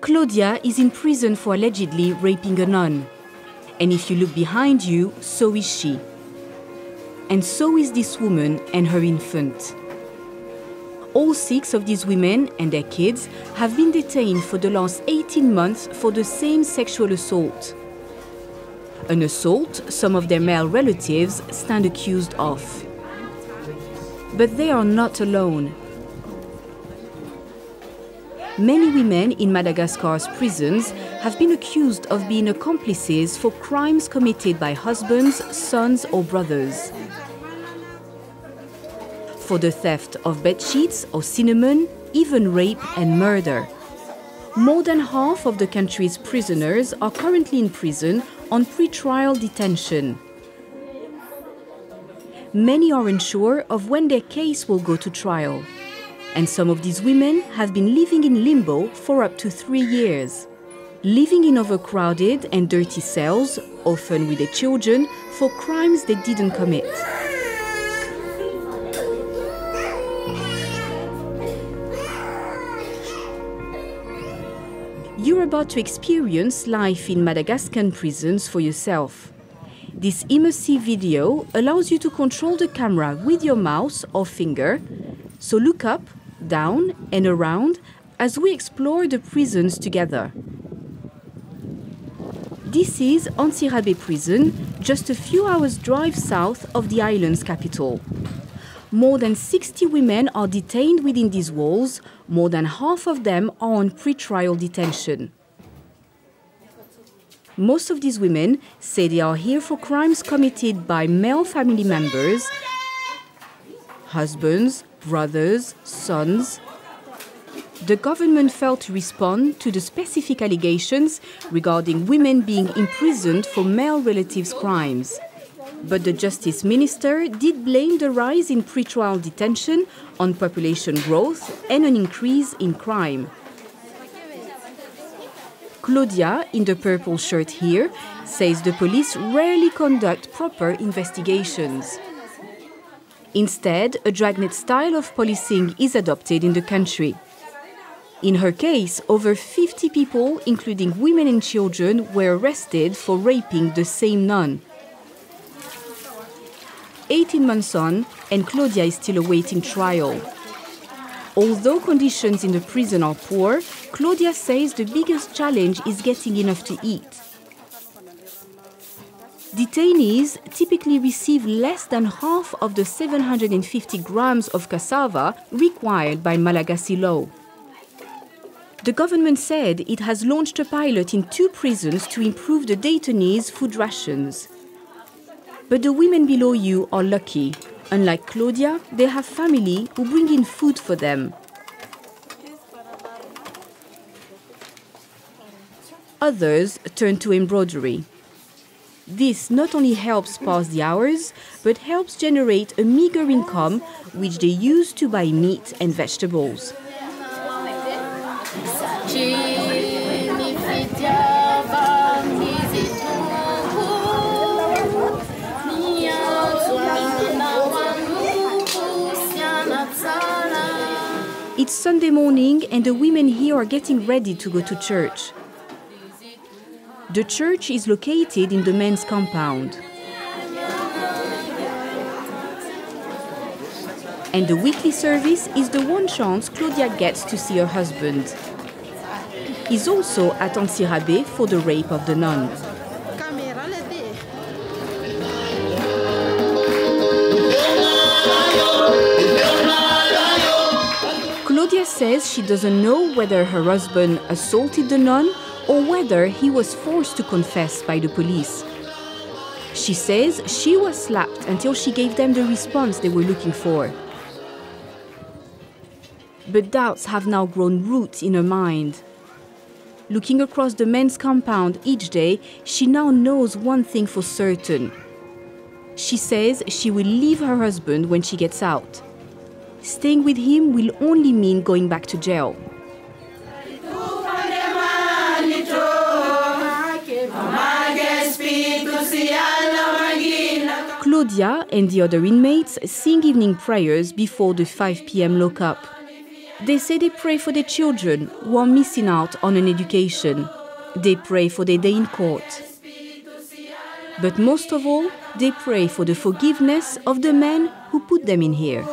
Claudia is in prison for allegedly raping a nun. And if you look behind you, so is she. And so is this woman and her infant. All 6 of these women and their kids have been detained for the last 18 months for the same sexual assault. An assault some of their male relatives stand accused of. But they are not alone. Many women in Madagascar's prisons have been accused of being accomplices for crimes committed by husbands, sons or brothers. For the theft of bedsheets or cinnamon, even rape and murder. More than half of the country's prisoners are currently in prison on pre-trial detention. Many are unsure of when their case will go to trial. And some of these women have been living in limbo for up to 3 years. Living in overcrowded and dirty cells, often with their children, for crimes they didn't commit. You're about to experience life in Madagascan prisons for yourself. This immersive video allows you to control the camera with your mouse or finger, so look up, down and around as we explore the prisons together. This is Antsirabe prison, just a few hours' drive south of the island's capital. More than 60 women are detained within these walls. More than half of them are on pre-trial detention. Most of these women say they are here for crimes committed by male family members, husbands, brothers, sons. The government failed to respond to the specific allegations regarding women being imprisoned for male relatives' crimes. But the Justice Minister did blame the rise in pretrial detention on population growth and an increase in crime. Claudia, in the purple shirt here, says the police rarely conduct proper investigations. Instead, a dragnet style of policing is adopted in the country. In her case, over 50 people, including women and children, were arrested for raping the same nun. 18 months on, and Claudia is still awaiting trial. Although conditions in the prison are poor, Claudia says the biggest challenge is getting enough to eat. Detainees typically receive less than half of the 750 grams of cassava required by Malagasy law. The government said it has launched a pilot in 2 prisons to improve the detainees' food rations. But the women below you are lucky. Unlike Claudia, they have family who bring in food for them. Others turn to embroidery. This not only helps pass the hours, but helps generate a meager income which they use to buy meat and vegetables. It's Sunday morning and the women here are getting ready to go to church. The church is located in the men's compound. And the weekly service is the one chance Claudia gets to see her husband. He's also at Antsirabe for the rape of the nun. Claudia says she doesn't know whether her husband assaulted the nun or whether he was forced to confess by the police. She says she was slapped until she gave them the response they were looking for. But doubts have now grown roots in her mind. Looking across the men's compound each day, she now knows one thing for certain. She says she will leave her husband when she gets out. Staying with him will only mean going back to jail. Claudia and the other inmates sing evening prayers before the 5 p.m. lockup. They say they pray for their children who are missing out on an education. They pray for their day in court. But most of all, they pray for the forgiveness of the men who put them in here.